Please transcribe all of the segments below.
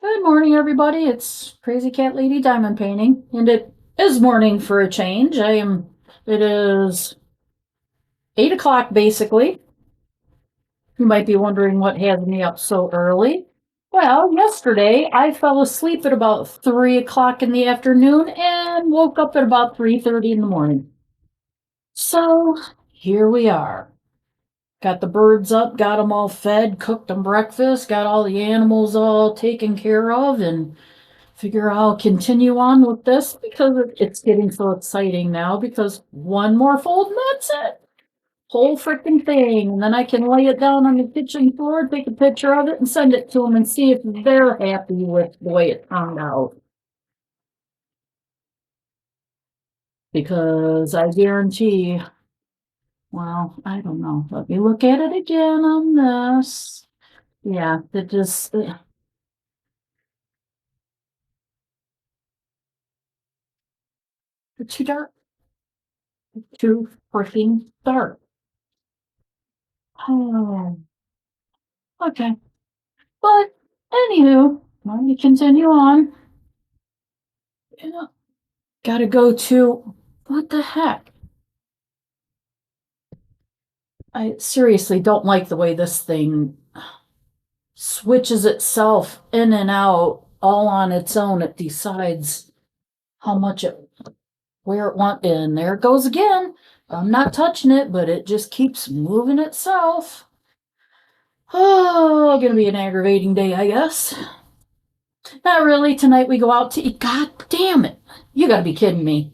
Good morning, everybody. It's Crazy Cat Lady Diamond Painting, and it is morning for a change. It is 8 o'clock basically. You might be wondering what has me up so early. Well, yesterday I fell asleep at about 3 o'clock in the afternoon and woke up at about 3:30 in the morning. So here we are. Got the birds up, got them all fed, cooked them breakfast, got all the animals all taken care of, and figure I'll continue on with this because it's getting so exciting now because one more fold and that's it. Whole freaking thing. And then I can lay it down on the kitchen floor, take a picture of it and send it to them and see if they're happy with the way it turned out. Because I guarantee, well, I don't know. Let me look at it again on this. Yeah, it just, too dark. Too freaking dark. Oh, okay. But anywho, let me continue on. Yeah, gotta go to what the heck? I seriously don't like the way this thing switches itself in and out all on its own. It decides how much it where it wants, and there it goes again. I'm not touching it, but it just keeps moving itself. Oh, gonna be an aggravating day, I guess. Not really. Tonight we go out to eat. God damn it. You gotta be kidding me.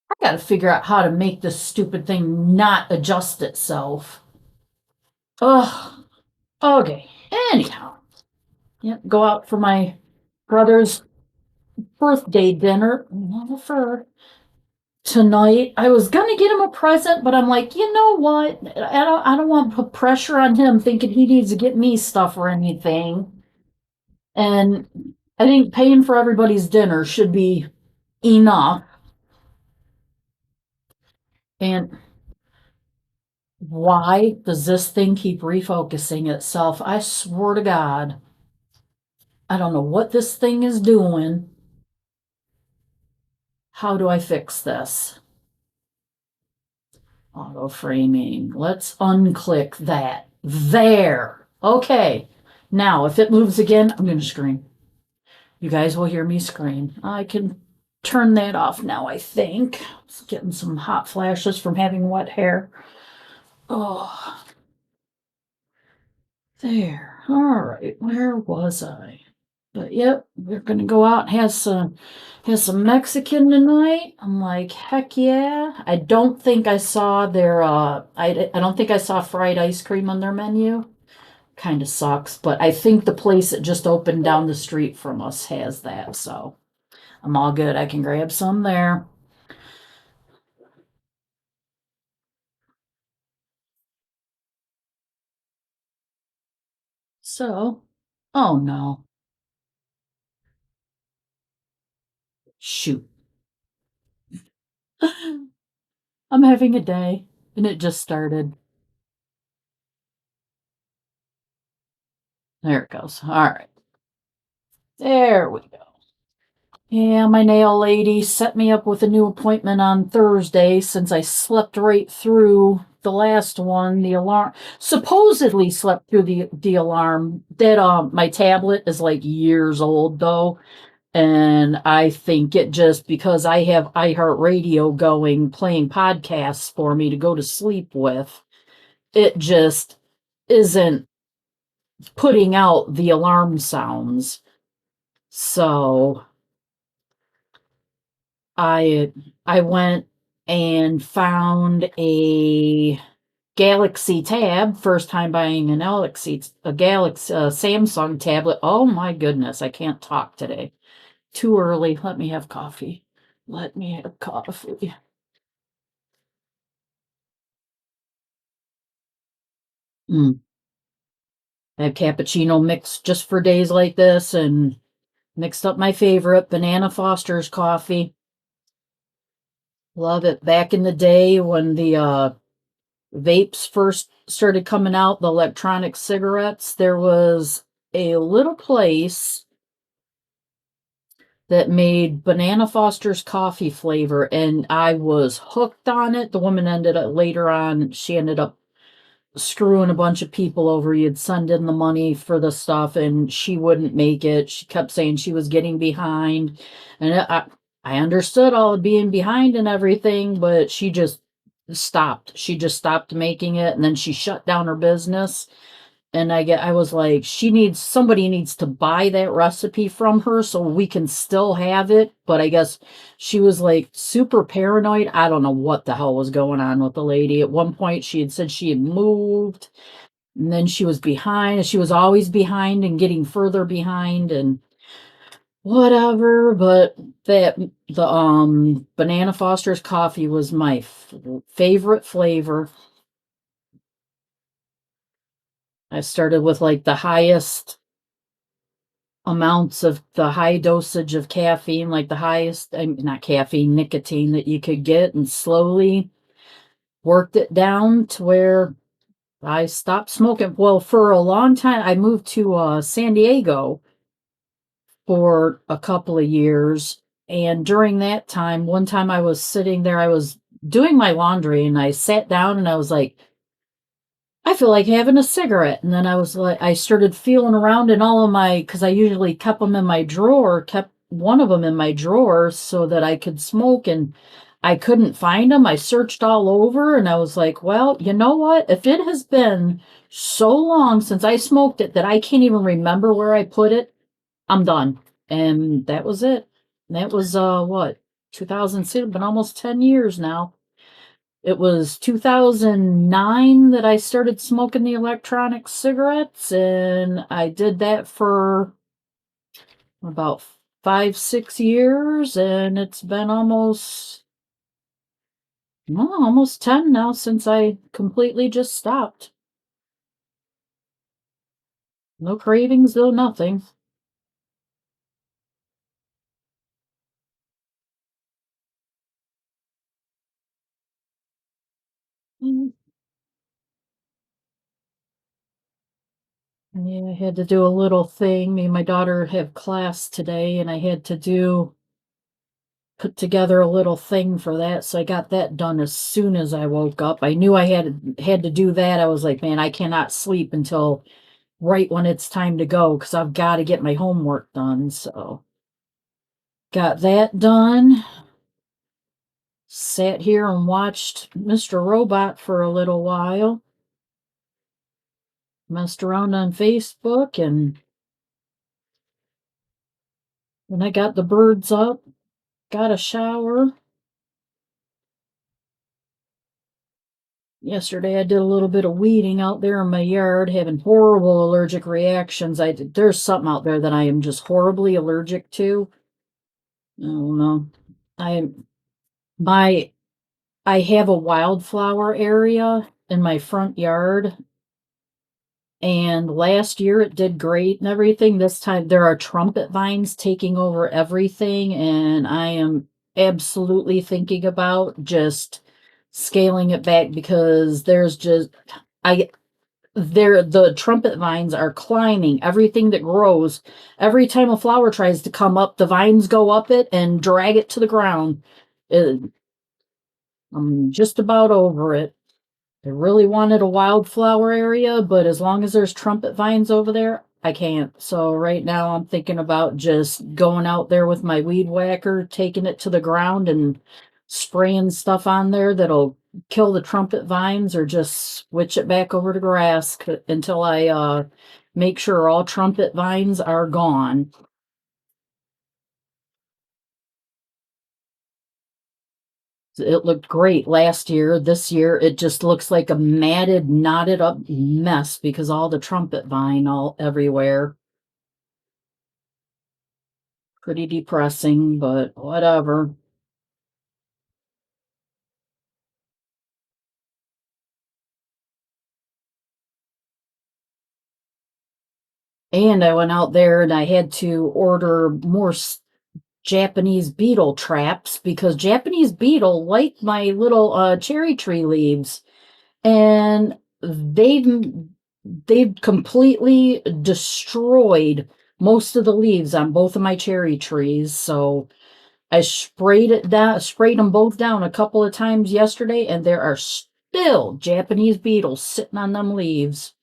I gotta figure out how to make this stupid thing not adjust itself. Ugh. Okay. Anyhow, yeah, go out for my brother's birthday dinner for tonight. I was gonna get him a present, but I'm like, you know what? I don't want to put pressure on him thinking he needs to get me stuff or anything. And I think paying for everybody's dinner should be enough. And why does this thing keep refocusing itself? I swear to God, I don't know what this thing is doing. How do I fix this? Auto framing. Let's unclick that. There. Okay. Now, if it moves again, I'm going to scream. You guys will hear me scream. I can turn that off now, I think. It's getting some hot flashes from having wet hair. Oh, there. All right. Where was I? But yep, we're gonna go out and have some Mexican tonight. I'm like, heck yeah. I don't think I saw their I don't think I saw fried ice cream on their menu. Kind of sucks, but I think the place that just opened down the street from us has that, so I'm all good. I can grab some there. So, oh no, shoot. I'm having a day and it just started. There it goes. All right. There we go. Yeah, my nail lady set me up with a new appointment on Thursday since I slept right through the last one. The alarm supposedly slept through the alarm. That my tablet is like years old though, and I think it just because I have iHeartRadio going playing podcasts for me to go to sleep with, it just isn't putting out the alarm sounds. So I I went and found a Galaxy tab. First time buying a Galaxy Samsung tablet. Oh my goodness, I can't talk today. Too early. Let me have coffee. Let me have coffee. Mm. I have cappuccino mix just for days like this, and mixed up my favorite banana Foster's coffee. Love it. Back in the day when the vapes first started coming out, the electronic cigarettes, there was a little place that made Banana Foster's coffee flavor, and I was hooked on it. The woman ended up later on, she ended up screwing a bunch of people over. You'd send in the money for the stuff, and she wouldn't make it. She kept saying she was getting behind, and I understood all of being behind and everything, but she just stopped. She just stopped making it, and then she shut down her business. And I was like, somebody needs to buy that recipe from her so we can still have it. But I guess she was like super paranoid. I don't know what the hell was going on with the lady. At one point she had said she had moved, and then she was behind, and she was always behind and getting further behind and whatever. But that the Banana Foster's coffee was my favorite flavor. I started with like the highest amounts of the high dosage of caffeine, like the highest, not caffeine, nicotine that you could get, and slowly worked it down to where I stopped smoking. Well, for a long time, I moved to San Diego for a couple of years. And during that time, one time I was sitting there, I was doing my laundry, and I sat down and I was like, I feel like having a cigarette. And then I was like, I started feeling around in all of because I usually kept them in my drawer, kept one of them in my drawer so that I could smoke, and I couldn't find them. I searched all over, and I was like, well, you know what? If it has been so long since I smoked it that I can't even remember where I put it, I'm done. And that was it. That was, what, 2006, been almost 10 years now. It was 2009 that I started smoking the electronic cigarettes, and I did that for about 5, 6 years, and it's been almost 10 now since I completely just stopped. No cravings, though, nothing. Mm, yeah, I had to do a little thing. Me and my daughter have class today, and I had to put together a little thing for that, so I got that done as soon as I woke up. I knew I had to do that. I was like, man, I cannot sleep until right when it's time to go because I've got to get my homework done. So got that done. Sat here and watched Mr. Robot for a little while. Messed around on Facebook, and then I got the birds up, got a shower. Yesterday I did a little bit of weeding out there in my yard, having horrible allergic reactions. There's something out there that I am just horribly allergic to. I don't know. I my I have a wildflower area in my front yard, and last year it did great and everything. This time there are trumpet vines taking over everything, and I am absolutely thinking about just scaling it back because I the trumpet vines are climbing everything that grows. Every time a flower tries to come up, the vines go up it and drag it to the ground. Uh, I'm just about over it. I really wanted a wildflower area, but as long as there's trumpet vines over there, I can't. So right now I'm thinking about just going out there with my weed whacker, taking it to the ground and spraying stuff on there that'll kill the trumpet vines, or just switch it back over to grass until I make sure all trumpet vines are gone. It looked great last year. This year, it just looks like a matted, knotted up mess because all the trumpet vine all everywhere. Pretty depressing, but whatever. And I went out there and I had to order more Japanese beetle traps because Japanese beetle like my little cherry tree leaves. and they've completely destroyed most of the leaves on both of my cherry trees. So I sprayed them both down a couple of times yesterday, and there are still Japanese beetles sitting on them leaves.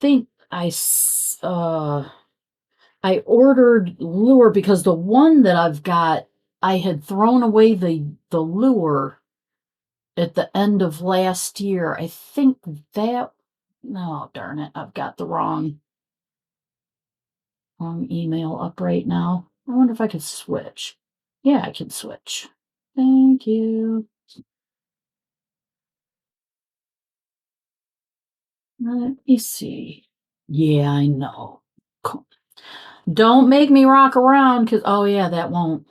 Think I ordered lure because the one that I've got, I had thrown away the lure at the end of last year. I think that, no, darn it, I've got the wrong email up right now. I wonder if I could switch. Yeah, I can switch. Thank you. Let me see. Yeah, I know. Don't make me rock around because, oh, yeah, that won't.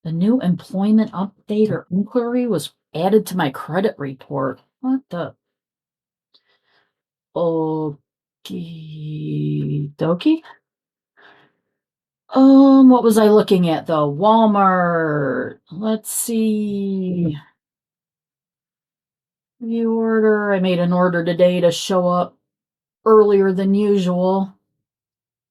The new employment update or inquiry was added to my credit report. What the? Okie dokie. What was I looking at though? Walmart. Let's see. View order. I made an order today to show up earlier than usual.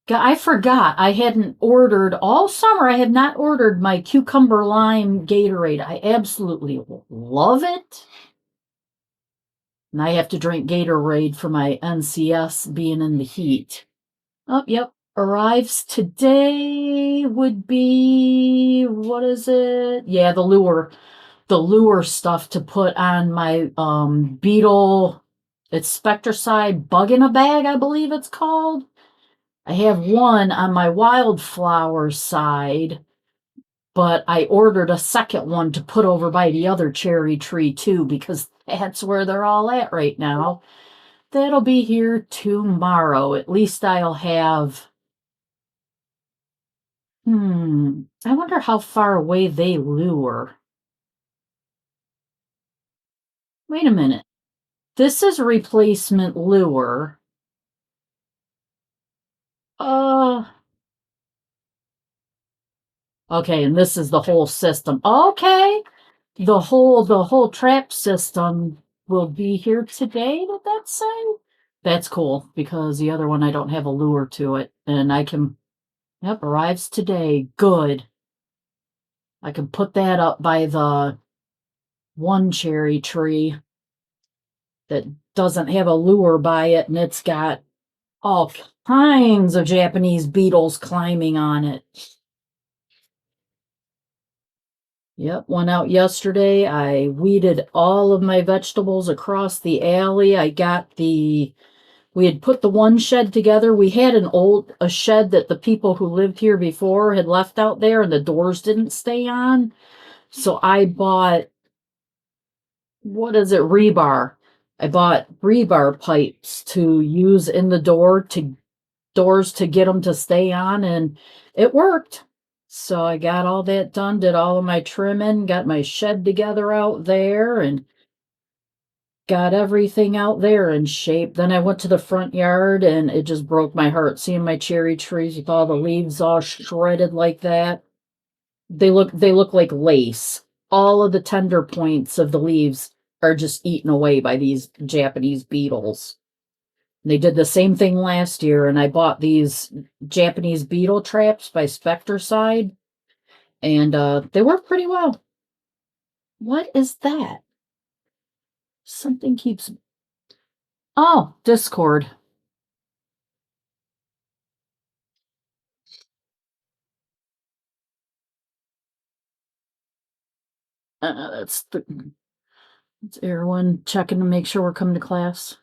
I forgot I hadn't ordered all summer. I had not ordered my cucumber lime Gatorade. I absolutely love it. And I have to drink Gatorade for my NCS being in the heat. Oh, yep. Arrives today would be, what is it? Yeah, the lure stuff to put on my beetle. It's Spectricide Bug in a Bag, I believe it's called. I have one on my wildflower side, but I ordered a second one to put over by the other cherry tree too, because that's where they're all at right now. That'll be here tomorrow. At least I'll have. I wonder how far away they lure. Wait a minute. This is replacement lure. Uh, okay, and this is the whole system. Okay. The whole trap system will be here today, did that say? That's cool because the other one I don't have a lure to it. And I can, yep, arrives today. Good. I can put that up by the one cherry tree that doesn't have a lure by it, and it's got all kinds of Japanese beetles climbing on it. Yep, went out yesterday. I weeded all of my vegetables across the alley. We had put the one shed together. We had a shed that the people who lived here before had left out there and the doors didn't stay on. So I bought, what is it, rebar. I bought rebar pipes to use in the doors to get them to stay on, and it worked. So I got all that done, did all of my trimming, got my shed together out there, and got everything out there in shape. Then I went to the front yard, and it just broke my heart seeing my cherry trees with all the leaves all shredded like that. They look like lace. All of the tender points of the leaves are just eaten away by these Japanese beetles. They did the same thing last year, and I bought these Japanese beetle traps by Spectricide, and they work pretty well. What is that? Something keeps. Oh, Discord. That's Erwin checking to make sure we're coming to class.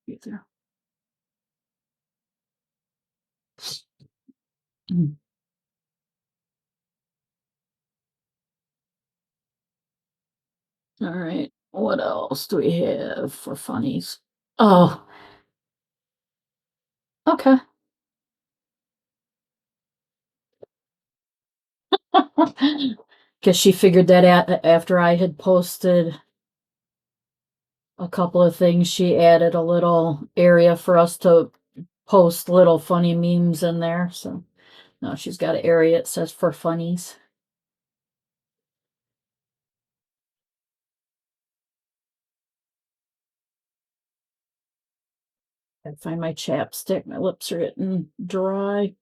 Get there. Mm. All right. What else do we have for funnies? Oh, okay. Because she figured that out after I had posted a couple of things. She added a little area for us to post little funny memes in there. So now she's got an area it says for funnies. I find my chapstick. My lips are getting dry.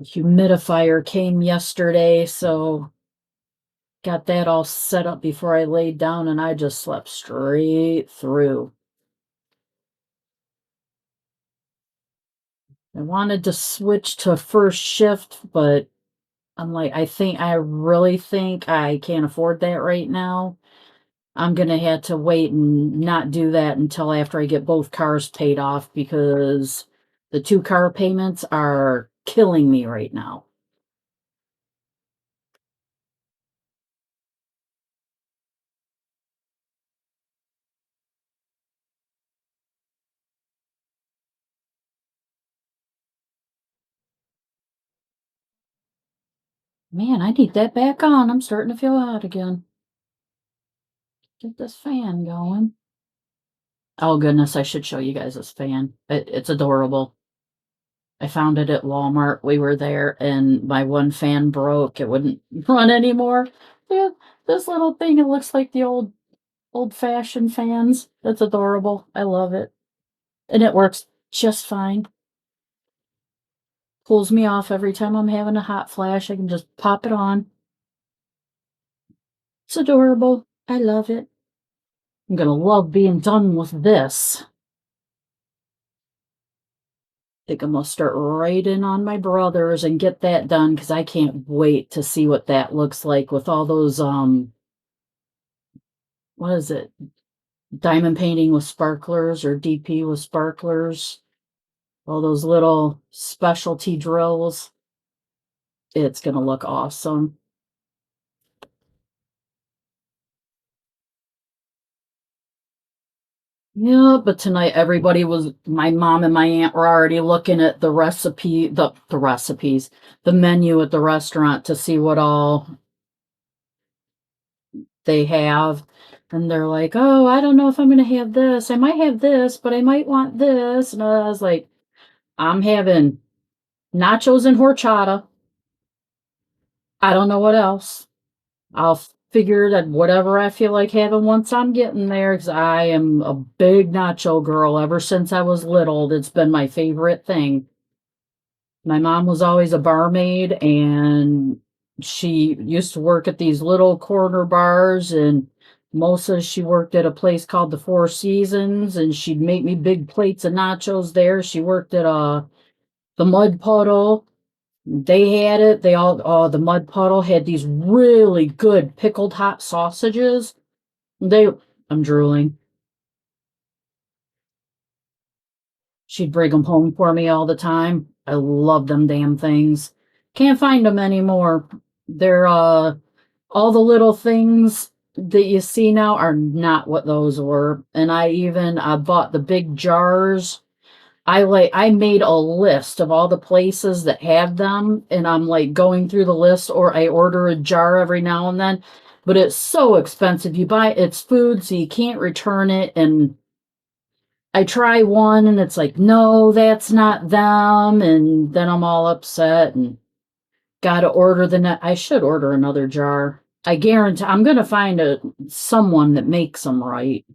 Humidifier came yesterday, so got that all set up before I laid down, and I just slept straight through. I wanted to switch to first shift, but I'm like, I really think I can't afford that right now. I'm gonna have to wait and not do that until after I get both cars paid off because the 2 car payments are killing me right now. Man, I need that back on. I'm starting to feel hot again. Get this fan going. Oh goodness, I should show you guys this fan. It's adorable. I found it at Walmart. We were there and my one fan broke. It wouldn't run anymore. Yeah, this little thing, it looks like the old-fashioned fans. That's adorable. I love it. And it works just fine. Pulls me off every time I'm having a hot flash. I can just pop it on. It's adorable. I love it. I'm gonna love being done with this. Think I'm gonna start right in on my brothers and get that done because I can't wait to see what that looks like with all those what is it? Diamond painting with sparklers or DP with sparklers. All those little specialty drills. It's gonna look awesome. Yeah, but tonight everybody was my mom and my aunt were already looking at the recipes, the menu at the restaurant to see what all they have. And they're like, "Oh, I don't know if I'm gonna have this. I might have this, but I might want this." And I was like, "I'm having nachos and horchata. I don't know what else. I'll figure that whatever I feel like having once I'm getting there, because I am a big nacho girl ever since I was little. It's been my favorite thing. My mom was always a barmaid and she used to work at these little corner bars and she worked at a place called the Four Seasons and she'd make me big plates of nachos there. She worked at the Mud Puddle. They had it. They all the Mud Puddle had these really good pickled hot sausages. They I'm drooling. She'd bring them home for me all the time. I love them damn things. Can't find them anymore. They're all the little things that you see now are not what those were. And I even bought the big jars. I made a list of all the places that have them and I'm like going through the list or I order a jar every now and then. But it's so expensive. It's food, so you can't return it and I try one and it's like, no, that's not them. And then I'm all upset and gotta order I should order another jar. I guarantee I'm gonna find someone that makes them right.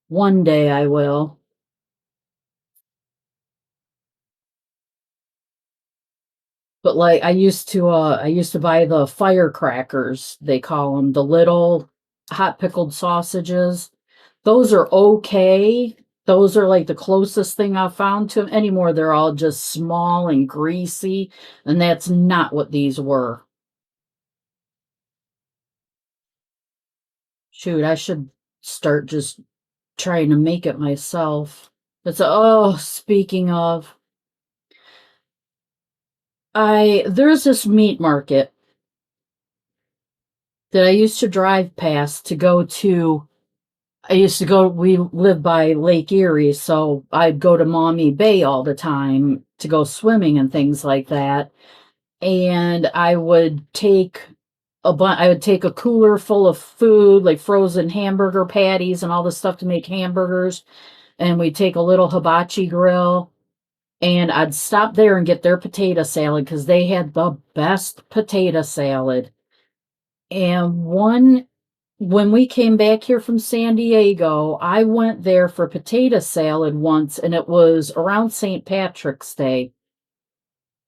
One day I will. But like I used to buy the firecrackers, they call them, the little hot pickled sausages. Those are okay. Those are like the closest thing I've found to 'em. Anymore. They're all just small and greasy, and that's not what these were. Shoot, I should start just trying to make it myself. Speaking of, there's this meat market that I used to drive past to go to I used to go, we live by Lake Erie, so I'd go to Maumee Bay all the time to go swimming and things like that. And I would take a cooler full of food, like frozen hamburger patties and all the stuff to make hamburgers. And we'd take a little hibachi grill and I'd stop there and get their potato salad because they had the best potato salad. And when we came back here from San Diego, I went there for potato salad once, and it was around St. Patrick's Day.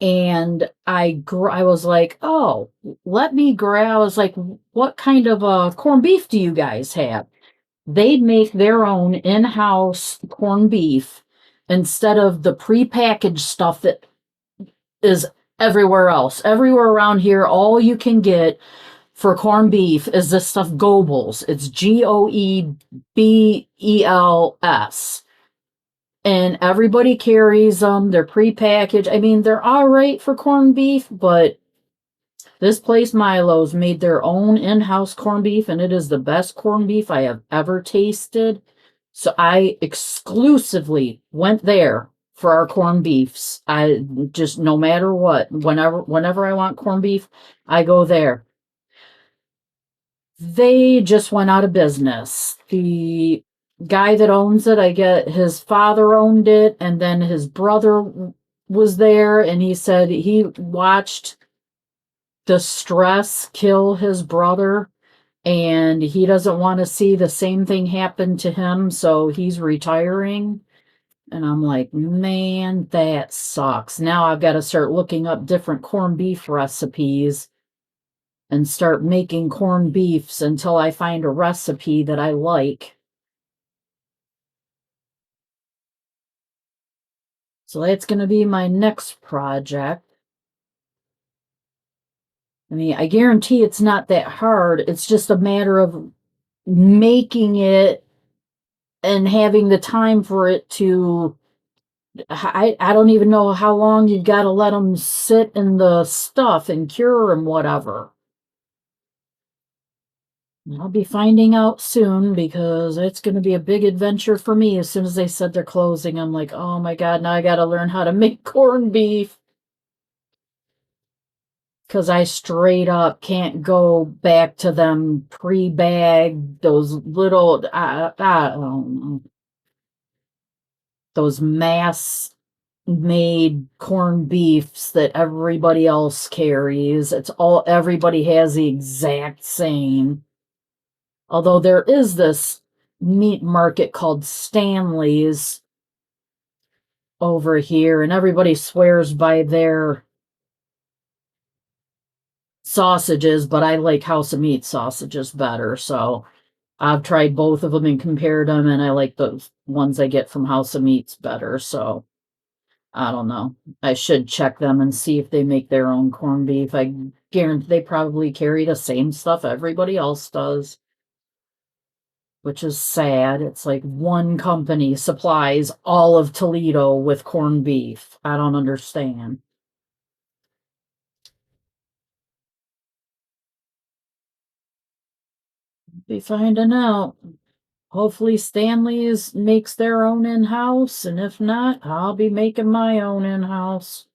And I was like, oh, let me grab. I was like, what kind of corned beef do you guys have? They'd make their own in-house corned beef instead of the prepackaged stuff that is everywhere else. Everywhere around here, all you can get for corned beef is this stuff Goebbels. It's Goebels. And everybody carries them. They're prepackaged. I mean, they're all right for corned beef, but this place, Milo's, made their own in-house corned beef, and it is the best corned beef I have ever tasted. So I exclusively went there for our corned beefs. I just, no matter what, whenever I want corned beef, I go there. They just went out of business. The guy that owns it, I get his father owned it, and then his brother was there, and he said he watched the stress kill his brother, and he doesn't want to see the same thing happen to him, so he's retiring. And I'm like, man, that sucks. Now I've got to start looking up different corned beef recipes and start making corned beefs until I find a recipe that I like. So that's going to be my next project. I mean, I guarantee it's not that hard. It's just a matter of making it and having the time for it to. I don't even know how long you've got to let them sit in the stuff and cure and whatever. I'll be finding out soon because it's going to be a big adventure for me. As soon as they said they're closing, I'm like, oh my God, now I got to learn how to make corned beef. Because I straight up can't go back to them pre-bagged, those little, those mass made corned beefs that everybody else carries. It's all, everybody has the exact same. Although there is this meat market called Stanley's over here, and everybody swears by their sausages, but I like House of Meat sausages better. So I've tried both of them and compared them, and I like the ones I get from House of Meats better. So I don't know. I should check them and see if they make their own corned beef. I guarantee they probably carry the same stuff everybody else does, which is sad. It's like one company supplies all of Toledo with corned beef. I don't understand. Be finding out. Hopefully Stanley's makes their own in-house, and if not, I'll be making my own in-house.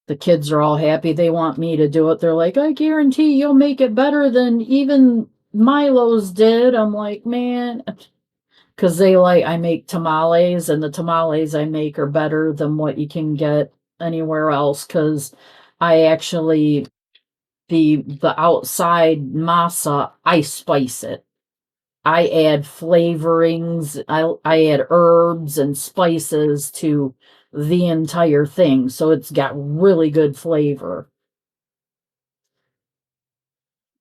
The kids are all happy. They want me to do it. They're like, I guarantee you'll make it better than even Milo's did. I'm like, man, because I make tamales, and the tamales I make are better than what you can get anywhere else. Because I actually, the outside masa, I spice it. I add flavorings, I add herbs and spices to the entire thing, so it's got really good flavor.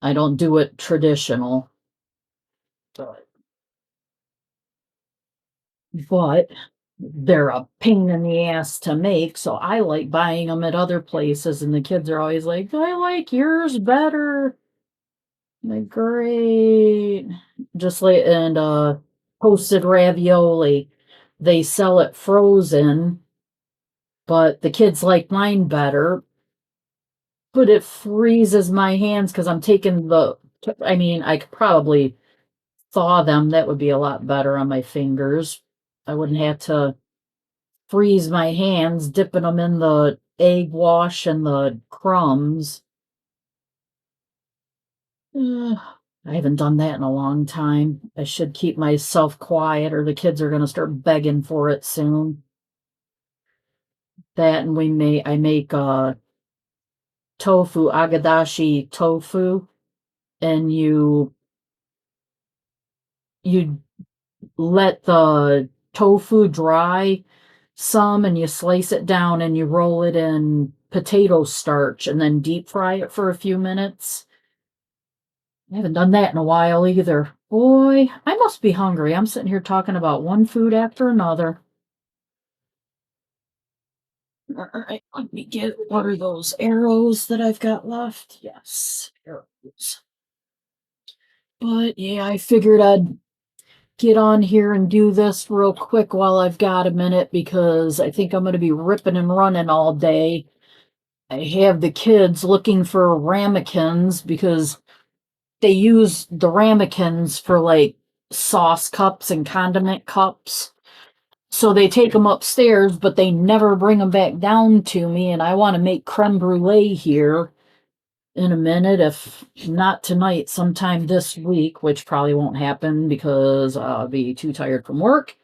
I don't do it traditional, but but they're a pain in the ass to make, so I like buying them at other places, and the kids are always like, I like yours better. I'm like, great. Just like, and toasted ravioli. They sell it frozen, but the kids like mine better. But it freezes my hands because I'm taking I mean, I could probably thaw them. That would be a lot better on my fingers. I wouldn't have to freeze my hands dipping them in the egg wash and the crumbs. Ugh, I haven't done that in a long time. I should keep myself quiet or the kids are gonna start begging for it soon. That and I make tofu, agadashi tofu, and you let the tofu dry some and you slice it down and you roll it in potato starch and then deep fry it for a few minutes. I haven't done that in a while either. Boy, I must be hungry. I'm sitting here talking about one food after another. All right, let me get what are those arrows that I've got left? Yes, arrows. But yeah, I figured I'd get on here and do this real quick while I've got a minute because I think I'm going to be ripping and running all day. I have the kids looking for ramekins because they use the ramekins for like sauce cups and condiment cups. So they take them upstairs, but they never bring them back down to me. And I want to make creme brulee here in a minute, if not tonight, sometime this week, which probably won't happen because I'll be too tired from work.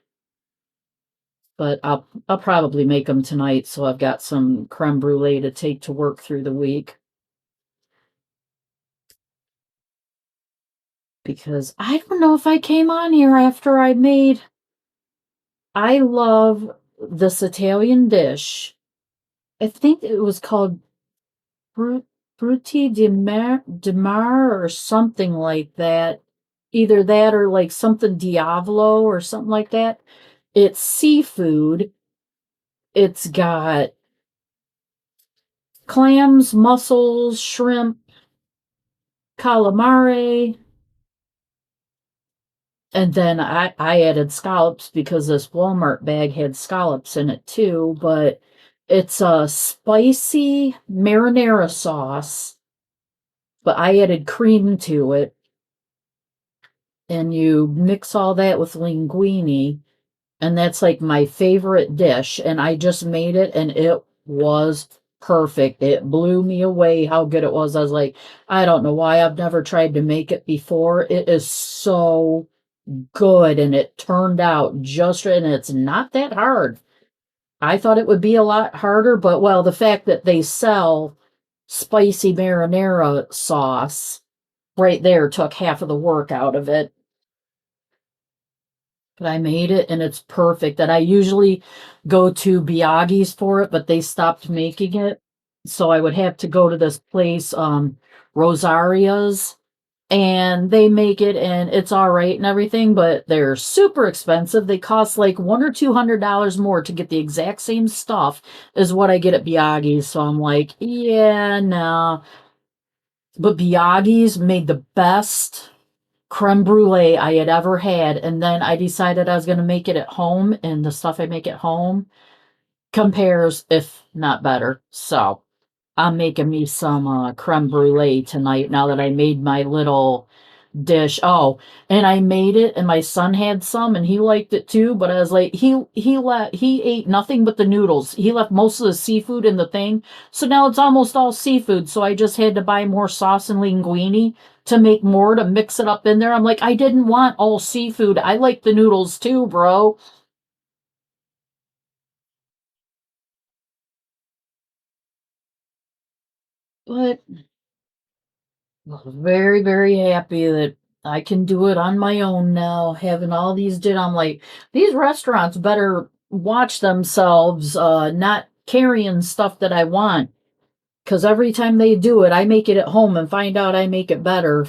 But I'll probably make them tonight, so I've got some creme brulee to take to work through the week. Because I don't know if I came on here after I love this Italian dish. I think it was called Frutti di Mar or something like that. Either that or like something Diavolo or something like that. It's seafood. It's got clams, mussels, shrimp, calamari, and then I added scallops because this Walmart bag had scallops in it too, but it's a spicy marinara sauce, but I added cream to it, and you mix all that with linguine, and that's like my favorite dish, and I just made it, and it was perfect. It blew me away how good it was. I was like, I don't know why I've never tried to make it before. It is so good and it turned out just right, and it's not that hard. I thought it would be a lot harder, but well, the fact that they sell spicy marinara sauce right there took half of the work out of it. But I made it and it's perfect. And I usually go to Biaggi's for it, but they stopped making it. So I would have to go to this place, Rosaria's, and they make it and it's all right and everything, but they're super expensive. They cost like $100 or $200 more to get the exact same stuff as what I get at Biaggi's. So I'm like, yeah, no. But Biaggi's made the best creme brulee I had ever had. And then I decided I was going to make it at home, and the stuff I make at home compares, if not better. So I'm making me some creme brulee tonight now that I made my little dish. Oh, and I made it and my son had some and he liked it too, but I was like he ate nothing but the noodles. He left most of the seafood in the thing. So now it's almost all seafood. So I just had to buy more sauce and linguine to make more to mix it up in there. I'm like, I didn't want all seafood. I like the noodles too, bro. But very, very happy that I can do it on my own now, having all these did. I'm like, these restaurants better watch themselves, not carrying stuff that I want. Because every time they do it, I make it at home and find out I make it better.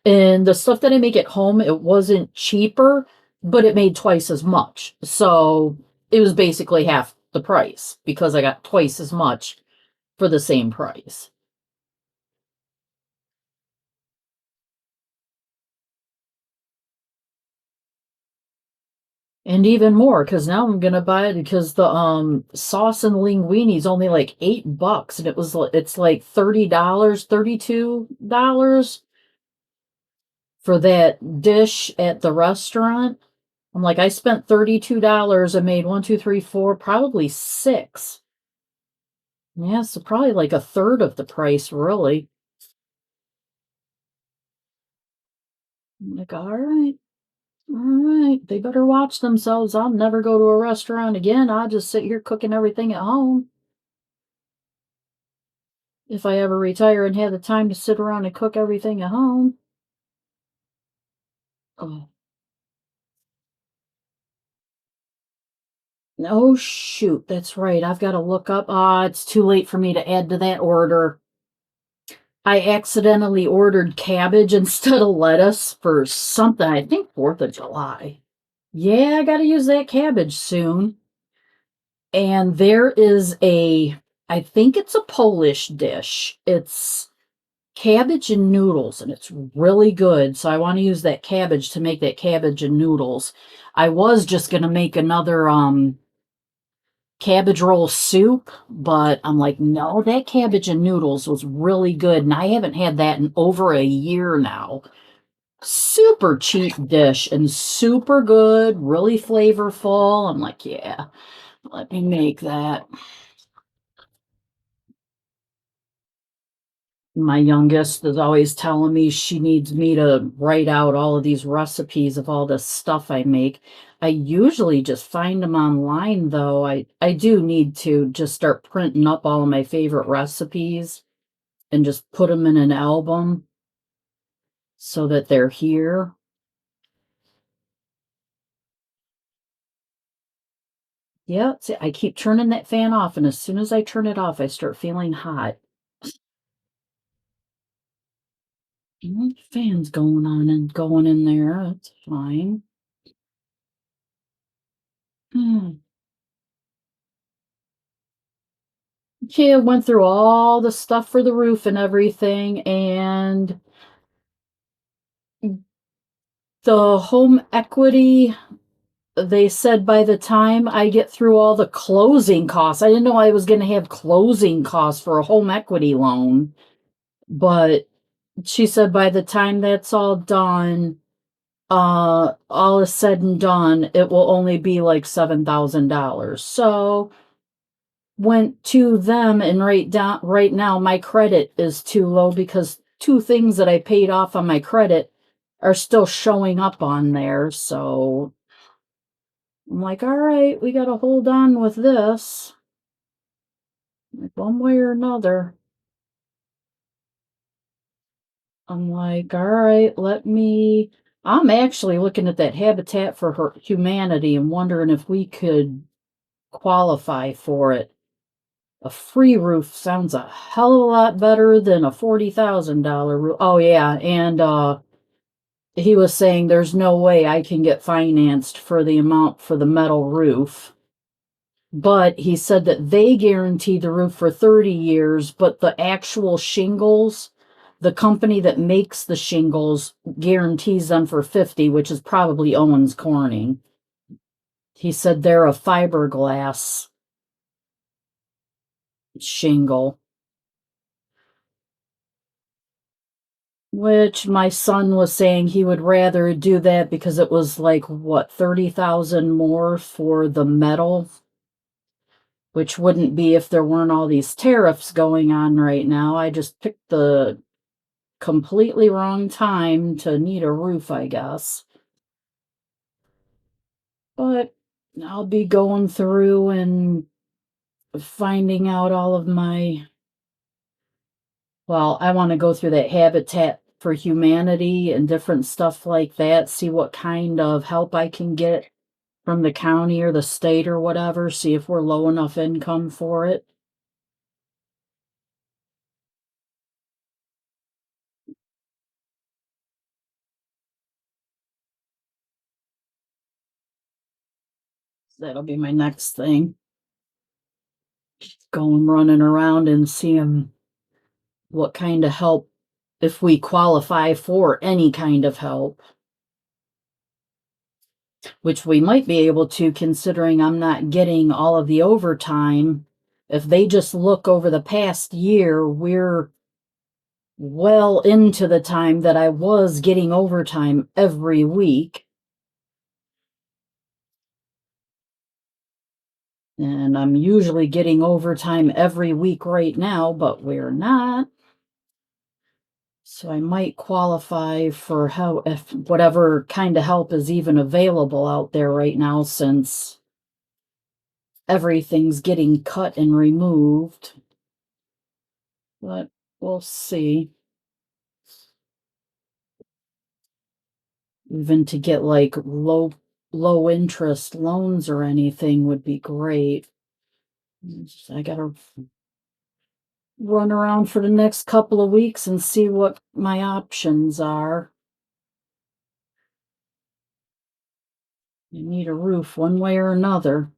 And the stuff that I make at home, it wasn't cheaper, but it made twice as much. So it was basically half the price because I got twice as much for the same price. And even more, because now I'm gonna buy it because the sauce and linguine is only like $8, and it's like $30, $32 for that dish at the restaurant. I'm like, I spent $32 and made one, two, three, four, probably six. Yeah, so probably like a third of the price, really. I'm like, all right, they better watch themselves. I'll never go to a restaurant again. I'll just sit here cooking everything at home. If I ever retire and have the time to sit around and cook everything at home. Oh, oh shoot, that's right. I've got to look up. Ah, it's too late for me to add to that order. I accidentally ordered cabbage instead of lettuce for something, I think 4th of July. Yeah, I got to use that cabbage soon. And there is I think it's a Polish dish. It's cabbage and noodles, and it's really good. So I want to use that cabbage to make that cabbage and noodles. I was just going to make another cabbage roll soup, but I'm like, no, that cabbage and noodles was really good, and I haven't had that in over a year now. Super cheap dish and super good, really flavorful. I'm like, yeah, let me make that. My youngest is always telling me she needs me to write out all of these recipes of all the stuff I make. I usually just find them online, though. I do need to just start printing up all of my favorite recipes and just put them in an album so that they're here. Yeah, see, I keep turning that fan off, and as soon as I turn it off, I start feeling hot. Fan's going on and going in there. That's fine. Hmm. Yeah, went through all the stuff for the roof and everything, and the home equity, they said by the time I get through all the closing costs, I didn't know I was going to have closing costs for a home equity loan, but she said by the time that's all done, all is said and done, it will only be like $7,000. So went to them, and right now my credit is too low because two things that I paid off on my credit are still showing up on there. So I'm like, all right, we got to hold on with this, like one way or another. I'm like, all right, I'm actually looking at that Habitat for Humanity and wondering if we could qualify for it. A free roof sounds a hell of a lot better than a $40,000 roof. Oh yeah, and he was saying there's no way I can get financed for the amount for the metal roof. But he said that they guarantee the roof for 30 years, but the actual shingles, the company that makes the shingles guarantees them for 50, which is probably Owens Corning. He said they're a fiberglass shingle. Which my son was saying he would rather do that because it was like what, 30,000 more for the metal, which wouldn't be if there weren't all these tariffs going on right now. I just picked the completely wrong time to need a roof, I guess. But I'll be going through and finding out all of my, well, I want to go through that Habitat for Humanity and different stuff like that, see what kind of help I can get from the county or the state or whatever, see if we're low enough income for it. That'll be my next thing. Going running around and seeing what kind of help, if we qualify for any kind of help. which we might be able to considering I'm not getting all of the overtime. If they just look over the past year, we're well into the time that I was getting overtime every week. And I'm usually getting overtime every week right now, but we're not. So I might qualify for how if whatever kind of help is even available out there right now since everything's getting cut and removed. But we'll see. Even to get like low interest loans or anything would be great. I gotta run around for the next couple of weeks and see what my options are. You need a roof one way or another.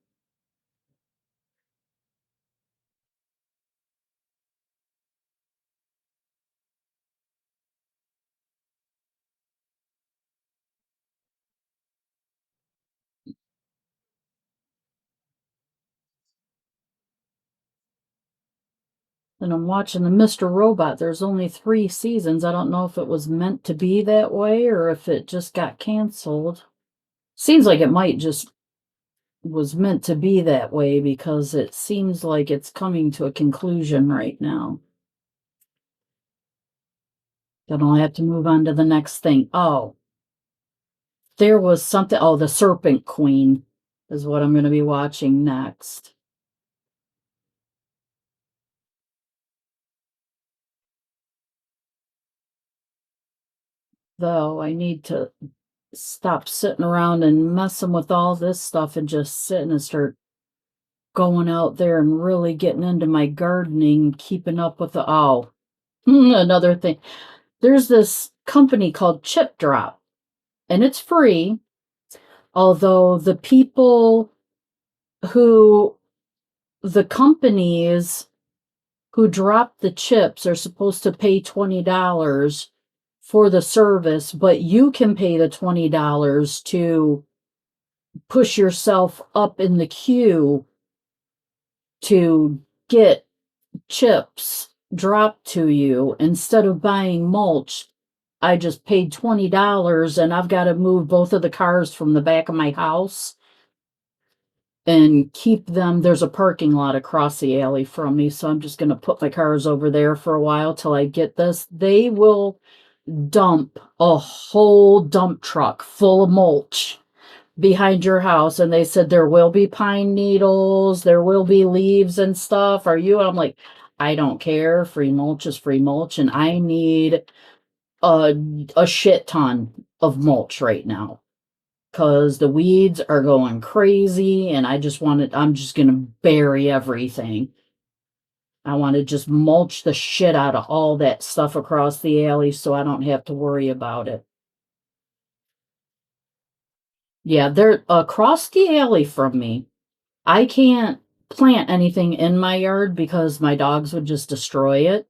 And I'm watching the Mr. Robot. There's only 3 seasons. I don't know if it was meant to be that way or if it just got canceled. Seems like it might just was meant to be that way because it seems like it's coming to a conclusion right now. Then I'll have to move on to the next thing. Oh, there was something. Oh, the Serpent Queen is what I'm going to be watching next. Though I need to stop sitting around and messing with all this stuff and just sitting and start going out there and really getting into my gardening, keeping up with the another thing. There's this company called Chip Drop, and it's free, although who the companies who drop the chips are supposed to pay $20 for the service, but you can pay the $20 to push yourself up in the queue to get chips dropped to you instead of buying mulch. I just paid $20 and I've got to move both of the cars from the back of my house and keep them. There's a parking lot across the alley from me, so I'm just going to put my cars over there for a while till I get this. They will dump a whole dump truck full of mulch behind your house, and they said there will be pine needles, there will be leaves and stuff. Are you? I'm like, I don't care. Free mulch is free mulch, and I need a shit ton of mulch right now because the weeds are going crazy, and I'm just gonna bury everything. I want to just mulch the shit out of all that stuff across the alley so I don't have to worry about it. Yeah, they're across the alley from me. I can't plant anything in my yard because my dogs would just destroy it.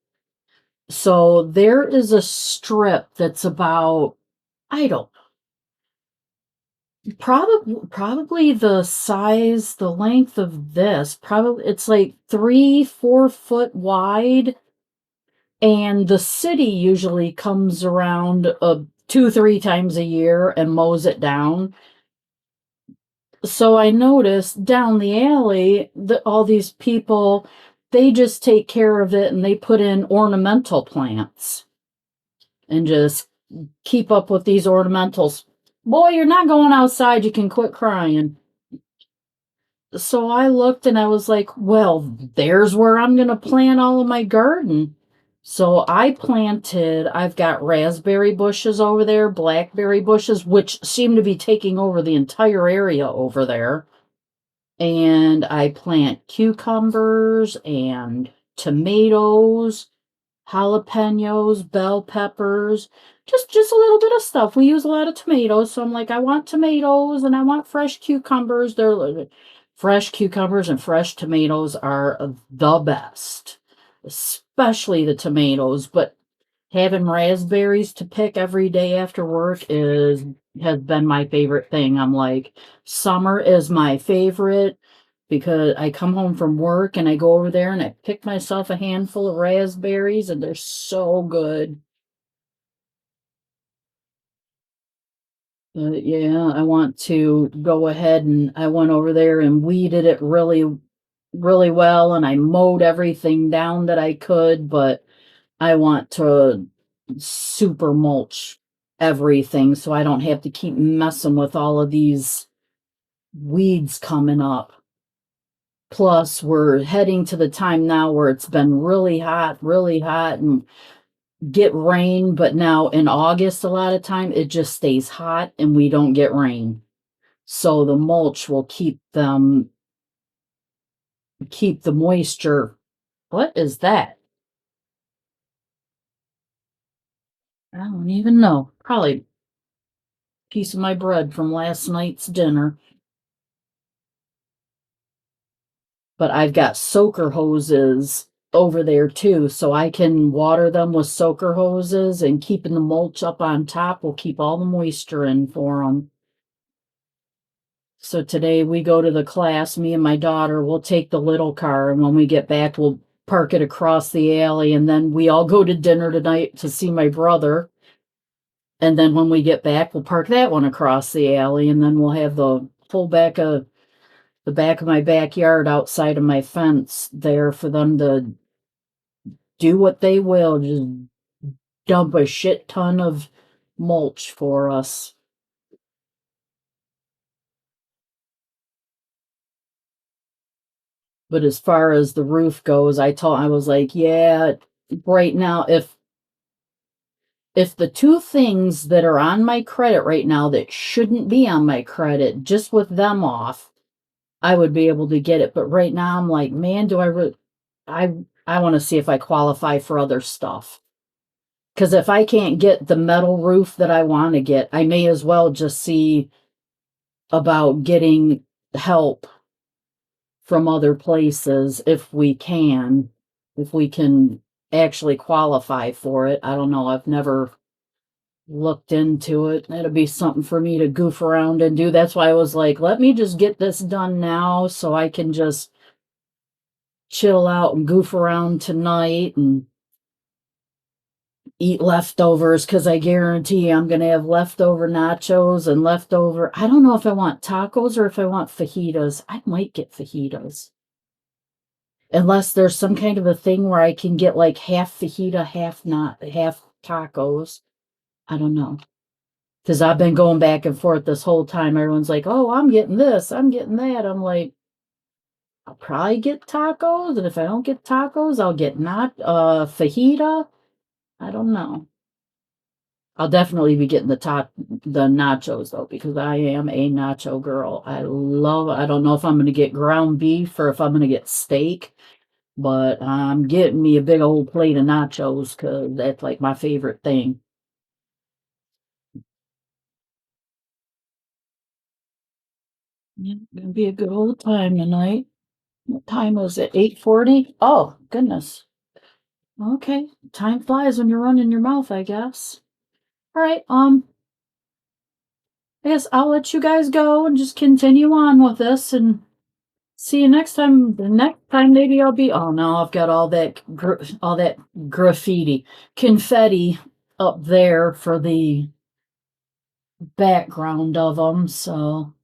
So there is a strip that's about, I don't know, probably the length of this. Probably it's like 3, 4 foot wide, and the city usually comes around 2, 3 times a year and mows it down. So I noticed down the alley that all these people, they just take care of it and they put in ornamental plants and just keep up with these ornamentals. Boy, you're not going outside. You can quit crying. So I looked and I was like, well, there's where I'm going to plant all of my garden. So I've got raspberry bushes over there, blackberry bushes, which seem to be taking over the entire area over there. And I plant cucumbers and tomatoes, jalapenos, bell peppers, just a little bit of stuff. We use a lot of tomatoes, so I'm like, I want tomatoes and I want fresh cucumbers. Fresh cucumbers and fresh tomatoes are the best, especially the tomatoes. But having raspberries to pick every day after work is has been my favorite thing. I'm like, summer is my favorite because I come home from work and I go over there and I pick myself a handful of raspberries and they're so good. Yeah, I want to go ahead and I went over there and weeded it really, really well and I mowed everything down that I could, but I want to super mulch everything so I don't have to keep messing with all of these weeds coming up. Plus, we're heading to the time now where it's been really hot, and get rain, but now in August, a lot of time it just stays hot and we don't get rain. So the mulch will keep the moisture. What is that? I don't even know. Probably a piece of my bread from last night's dinner. But I've got soaker hoses over there too, so I can water them with soaker hoses and keeping the mulch up on top will keep all the moisture in for them. So today we go to the class, me and my daughter, we'll take the little car and when we get back, we'll park it across the alley and then we all go to dinner tonight to see my brother. And then when we get back, we'll park that one across the alley and then we'll have the whole back of my backyard outside of my fence there for them to do what they will, just dump a shit ton of mulch for us. But as far as the roof goes, I was like, yeah, right now, if the two things that are on my credit right now that shouldn't be on my credit, just with them off, I would be able to get it. But right now, I'm like, man, I I want to see if I qualify for other stuff. Because if I can't get the metal roof that I want to get, I may as well just see about getting help from other places if we can actually qualify for it. I don't know. I've never looked into it. It'll be something for me to goof around and do. That's why I was like, let me just get this done now so I can just chill out and goof around tonight and eat leftovers because I guarantee I'm going to have leftover nachos and leftover. I don't know if I want tacos or if I want fajitas. I might get fajitas. Unless there's some kind of a thing where I can get like half fajita, half not, half tacos. I don't know. Because I've been going back and forth this whole time. Everyone's like, oh, I'm getting this, I'm getting that. I'm like, I'll probably get tacos. And if I don't get tacos, I'll get not fajita. I don't know. I'll definitely be getting the nachos though, because I am a nacho girl. I don't know if I'm gonna get ground beef or if I'm gonna get steak, but I'm getting me a big old plate of nachos because that's like my favorite thing. Yeah, gonna be a good old time tonight. What time is it? 8:40? Oh, goodness. Okay. Time flies when you're running your mouth, I guess. All right. I guess I'll let you guys go and just continue on with this and see you next time. The next time maybe I'll be oh no, I've got all that graffiti, confetti up there for the background of them. So,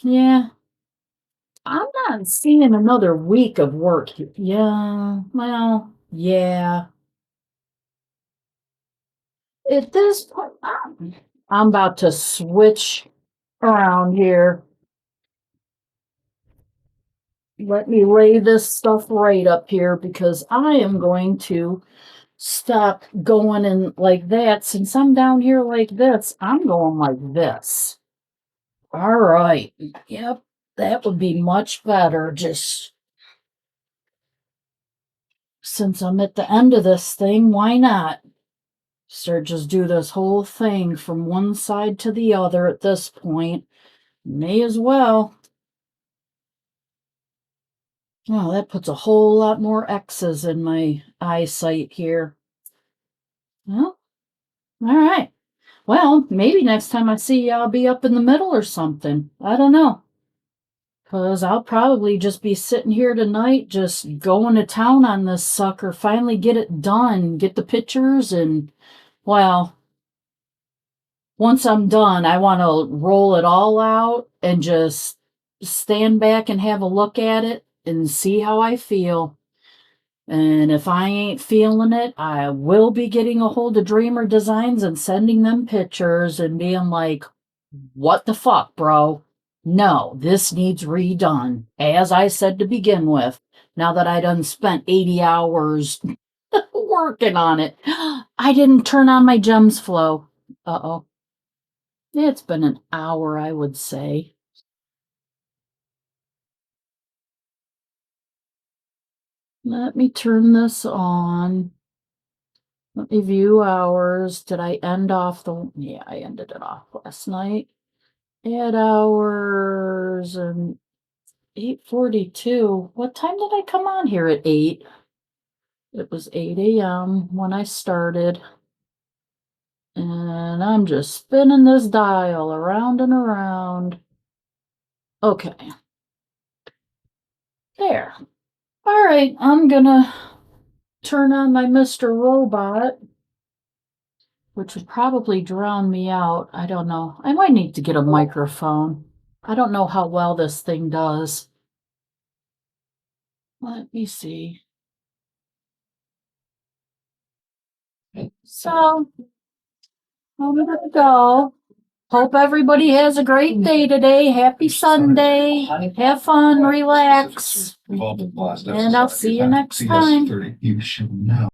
yeah, I'm not seeing another week of work. Yeah, well, yeah. At this point, I'm about to switch around here. Let me lay this stuff right up here because I am going to stop going in like that. Since I'm down here like this, I'm going like this. All right. Yep, that would be much better. Just since I'm at the end of this thing, why not? Just do this whole thing from one side to the other at this point. May as well. Oh, that puts a whole lot more X's in my eyesight here. Well, all right. Well, maybe next time I see you, I'll be up in the middle or something. I don't know. Because I'll probably just be sitting here tonight, just going to town on this sucker, finally get it done, get the pictures, and, well, once I'm done, I want to roll it all out and just stand back and have a look at it and see how I feel. And if I ain't feeling it, I will be getting a hold of Dreamer Designs and sending them pictures and being like, what the fuck, bro? No, this needs redone. As I said to begin with, now that I done spent 80 hours working on it, I didn't turn on my gems flow. Uh-oh. It's been an hour, I would say. Let me turn this on. Let me view hours. Did I end off the... Yeah, I ended it off last night. Add hours and 8:42. What time did I come on here at 8? It was 8 a.m. when I started. And I'm just spinning this dial around and around. Okay. There. All right, I'm gonna turn on my Mr. Robot, which would probably drown me out. I don't know. I might need to get a microphone. I don't know how well this thing does. Let me see. So, I'm gonna go. Hope everybody has a great day today. Happy Sunday. Have fun, relax. And I'll see you next time.